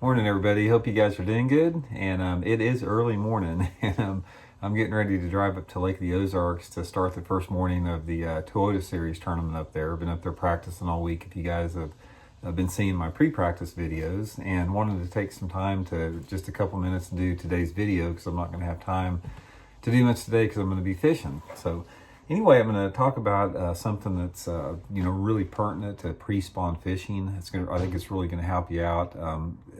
Morning, everybody. Hope you guys are doing good. And it is early morning, and I'm getting ready to drive up to Lake of the Ozarks to start the first morning of the Toyota Series tournament up there. I've been up there practicing all week. If you guys have been seeing my pre-practice videos, and wanted to take some time to just a couple minutes to do today's video because I'm not going to have time to do much today because I'm going to be fishing. So anyway, I'm going to talk about something that's really pertinent to pre-spawn fishing. I think it's really going to help you out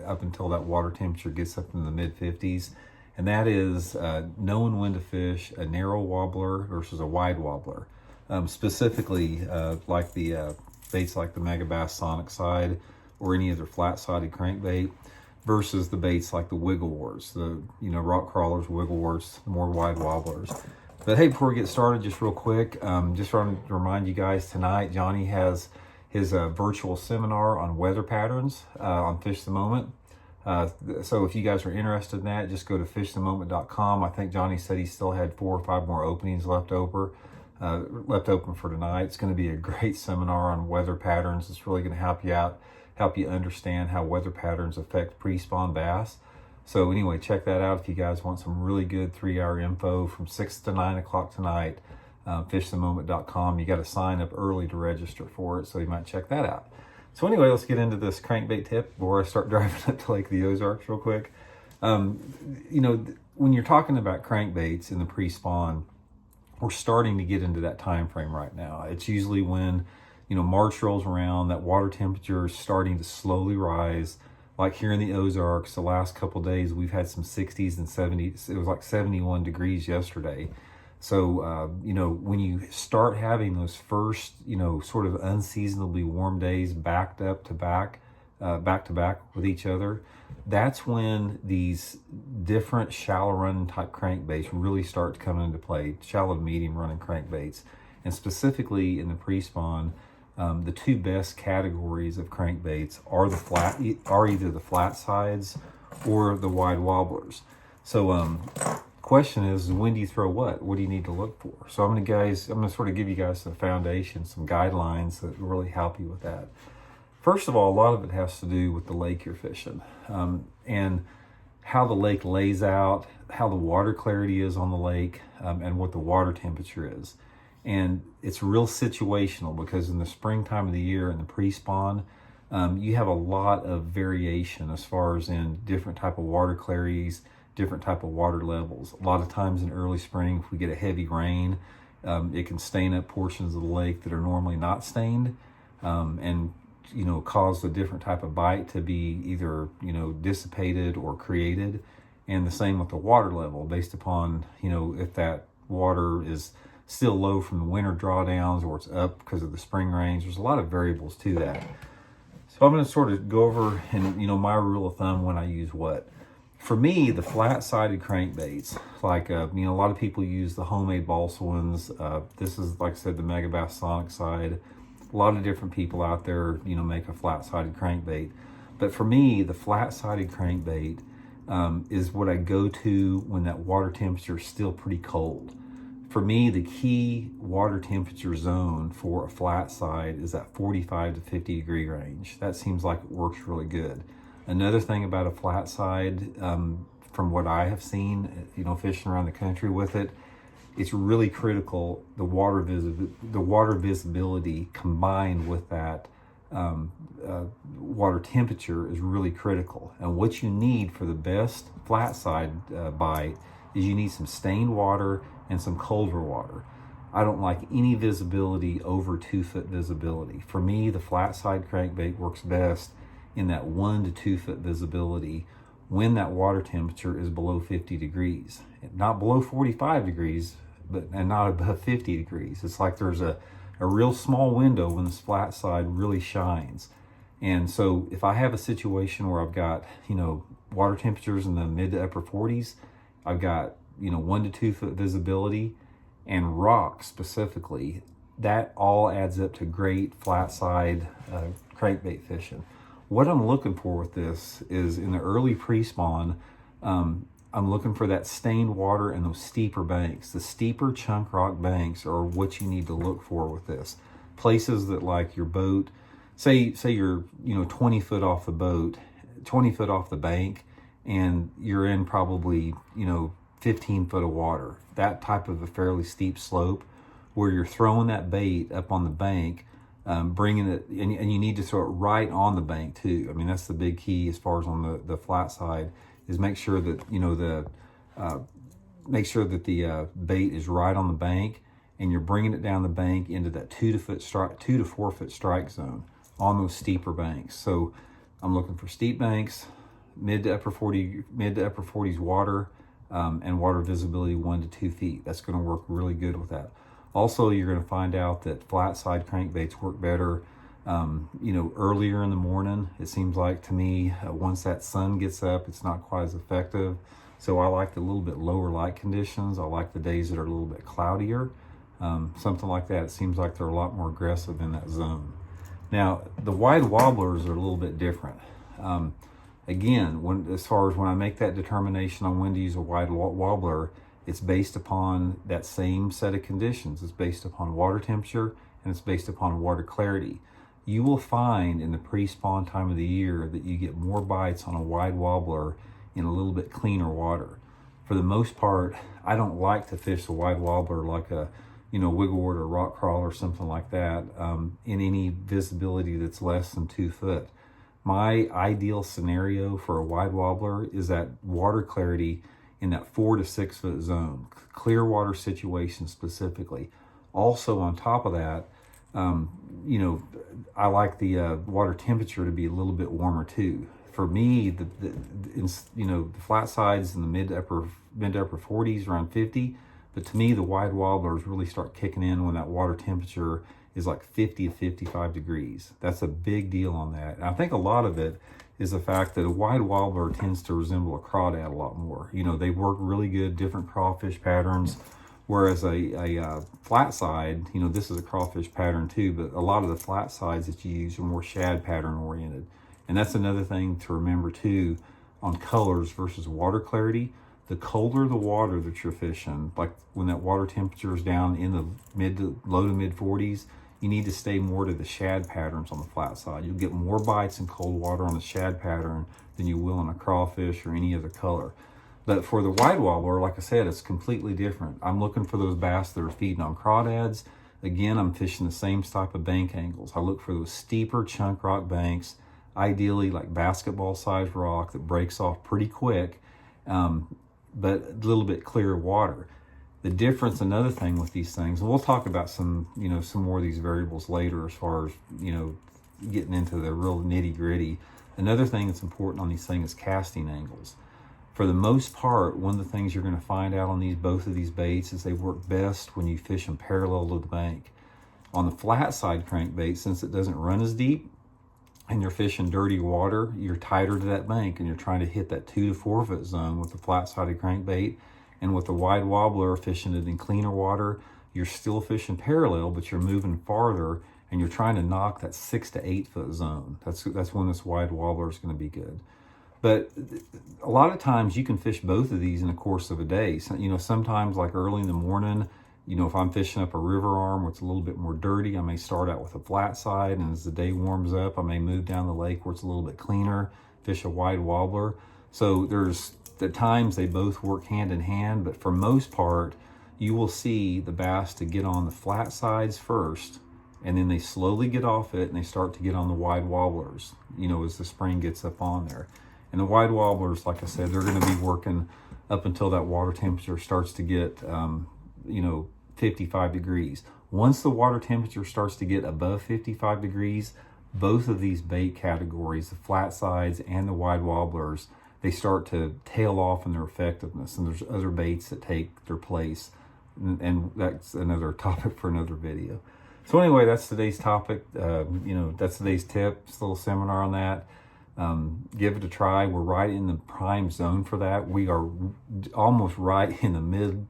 up until that water temperature gets up in the mid-50s, and that is knowing when to fish a narrow wobbler versus a wide wobbler. Specifically, like the baits like the Megabass Sonic Side or any other flat-sided crankbait, versus the baits like the Wiggle Wars, the rock crawlers, Wiggle Wars, the more wide wobblers. But hey, before we get started, just real quick, just wanted to remind you guys tonight, Johnny has his virtual seminar on weather patterns on Fish the Moment. So if you guys are interested in that, just go to fishthemoment.com. I think Johnny said he still had 4 or 5 more openings left open for tonight. It's going to be a great seminar on weather patterns. It's really going to help you out, help you understand how weather patterns affect pre-spawn bass. So anyway, check that out if you guys want some really good 3-hour info from 6 to 9 o'clock tonight. Fishthemoment.com. You got to sign up early to register for it, so you might check that out. So anyway, let's get into this crankbait tip before I start driving up to Lake of the Ozarks real quick. When you're talking about crankbaits in the pre-spawn, we're starting to get into that time frame right now. It's usually when March rolls around, that water temperature is starting to slowly rise. Like here in the Ozarks, the last couple of days, we've had some 60s and 70s. It was like 71 degrees yesterday. So, when you start having those first, sort of unseasonably warm days back to back with each other, that's when these different shallow running type crankbaits really start to come into play, shallow to medium running crankbaits. And specifically in the pre-spawn, the 2 best categories of crankbaits are either the flat sides or the wide wobblers. So question is, when do you throw what? What do you need to look for? So I'm going to sort of give you guys some foundation, some guidelines that really help you with that. First of all, a lot of it has to do with the lake you're fishing, and how the lake lays out, how the water clarity is on the lake, and what the water temperature is. And it's real situational because in the springtime of the year in the pre-spawn, you have a lot of variation as far as in different type of water clarities, different type of water levels. A lot of times in early spring, if we get a heavy rain, it can stain up portions of the lake that are normally not stained, and cause a different type of bite to be either dissipated or created. And the same with the water level, based upon if that water is still low from the winter drawdowns or it's up because of the spring rains. There's a lot of variables to that. So I'm going to sort of go over and my rule of thumb when I use what. For me, the flat-sided crankbaits, like a lot of people use the homemade balsa ones. This is, like I said, the Megabass Sonic Side. A lot of different people out there make a flat-sided crankbait. But for me, the flat-sided crankbait is what I go to when that water temperature is still pretty cold. For me, the key water temperature zone for a flat side is that 45 to 50 degree range. That seems like it works really good. Another thing about a flat side, from what I have seen, fishing around the country with it, it's really critical. The water visibility combined with that water temperature is really critical. And what you need for the best flat side bite is you need some stained water and some colder water. I don't like any visibility over 2-foot visibility. For me, the flat side crankbait works best in that 1 to 2 foot visibility when that water temperature is below 50 degrees. Not below 45 degrees, and not above 50 degrees. It's like there's a real small window when this flat side really shines. And so if I have a situation where I've got, water temperatures in the mid to upper 40s, I've got 1 to 2 foot visibility and rock specifically, that all adds up to great flat side crankbait fishing. What I'm looking for with this is in the early pre-spawn, I'm looking for that stained water and those steeper banks. The steeper chunk rock banks are what you need to look for with this. Places that, like your boat, say you're 20 foot off the boat, 20 foot off the bank and you're in probably, 15 foot of water. That type of a fairly steep slope where you're throwing that bait up on the bank, bringing it, and you need to throw it right on the bank too. I mean, that's the big key as far as on the flat side, is make sure that, the bait is right on the bank, and you're bringing it down the bank into that 2 to 4 foot strike zone on those steeper banks. So I'm looking for steep banks, mid to upper 40s water, and water visibility 1 to 2 feet. That's going to work really good with that. Also, you're going to find out that flat side crankbaits work better, earlier in the morning. It seems like to me, once that sun gets up, it's not quite as effective. So I like the little bit lower light conditions. I like the days that are a little bit cloudier. Something like that. It seems like they're a lot more aggressive in that zone. Now, the wide wobblers are a little bit different. Again, as far as when I make that determination on when to use a wide wobbler, it's based upon that same set of conditions. It's based upon water temperature, and it's based upon water clarity. You will find in the pre-spawn time of the year that you get more bites on a wide wobbler in a little bit cleaner water. For the most part, I don't like to fish a wide wobbler like a wigglewort or rock crawl or something like that in any visibility that's less than 2 foot. My ideal scenario for a wide wobbler is that water clarity in that 4 to 6 foot zone, clear water situation specifically. Also on top of that, I like the water temperature to be a little bit warmer too. For me, the flat sides in the mid to upper 40s, around 50. But to me, the wide wobblers really start kicking in when that water temperature is like 50 to 55 degrees. That's a big deal on that. And I think a lot of it is the fact that a wide wobbler tends to resemble a crawdad a lot more. They work really good, different crawfish patterns, whereas a flat side, this is a crawfish pattern too, but a lot of the flat sides that you use are more shad pattern oriented. And that's another thing to remember too on colors versus water clarity. The colder the water that you're fishing, like when that water temperature is down in the low to mid 40s, you need to stay more to the shad patterns on the flat side. You'll get more bites in cold water on the shad pattern than you will on a crawfish or any other color. But for the wide wobbler, like I said, it's completely different. I'm looking for those bass that are feeding on crawdads. Again, I'm fishing the same type of bank angles. I look for those steeper chunk rock banks, ideally like basketball sized rock that breaks off pretty quick, but a little bit clearer water. The difference, another thing with these things, and we'll talk about some more of these variables later as far as, getting into the real nitty gritty. Another thing that's important on these things is casting angles. For the most part, one of the things you're going to find out on both of these baits is they work best when you fish them parallel to the bank. On the flat side crankbait, since it doesn't run as deep and you're fishing dirty water, you're tighter to that bank and you're trying to hit that 2 to 4 foot zone with the flat sided crankbait. And with the wide wobbler, fishing it in cleaner water, you're still fishing parallel, but you're moving farther and you're trying to knock that 6 to 8 foot zone. That's when this wide wobbler is going to be good. But a lot of times you can fish both of these in the course of a day. So, sometimes like early in the morning, if I'm fishing up a river arm where it's a little bit more dirty, I may start out with a flat side, and as the day warms up, I may move down the lake where it's a little bit cleaner, fish a wide wobbler. So there's the times they both work hand in hand, but for most part, you will see the bass to get on the flat sides first, and then they slowly get off it and they start to get on the wide wobblers, as the spring gets up on there. And the wide wobblers, like I said, they're going to be working up until that water temperature starts to get, 55 degrees. Once the water temperature starts to get above 55 degrees, both of these bait categories, the flat sides and the wide wobblers, they start to tail off in their effectiveness, and there's other baits that take their place, and that's another topic for another video. So anyway, that's today's topic. That's today's tip. It's a little seminar on that. Give it a try. We're right in the prime zone for that. We are almost right in the mid,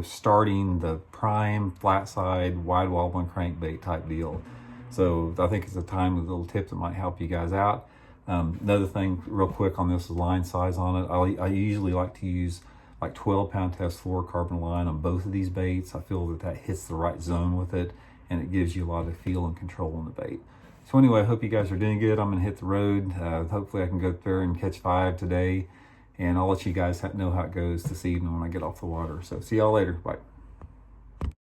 starting the prime flat side wide wobbling crankbait type deal. So I think it's a little tip that might help you guys out. Another thing real quick on this is line size on it. I usually like to use like 12-pound test fluorocarbon line on both of these baits. I feel that hits the right zone with it, and it gives you a lot of feel and control on the bait. So anyway, I hope you guys are doing good. I'm going to hit the road. Hopefully I can go up there and catch 5 today. And I'll let you guys know how it goes this evening when I get off the water. So see y'all later. Bye.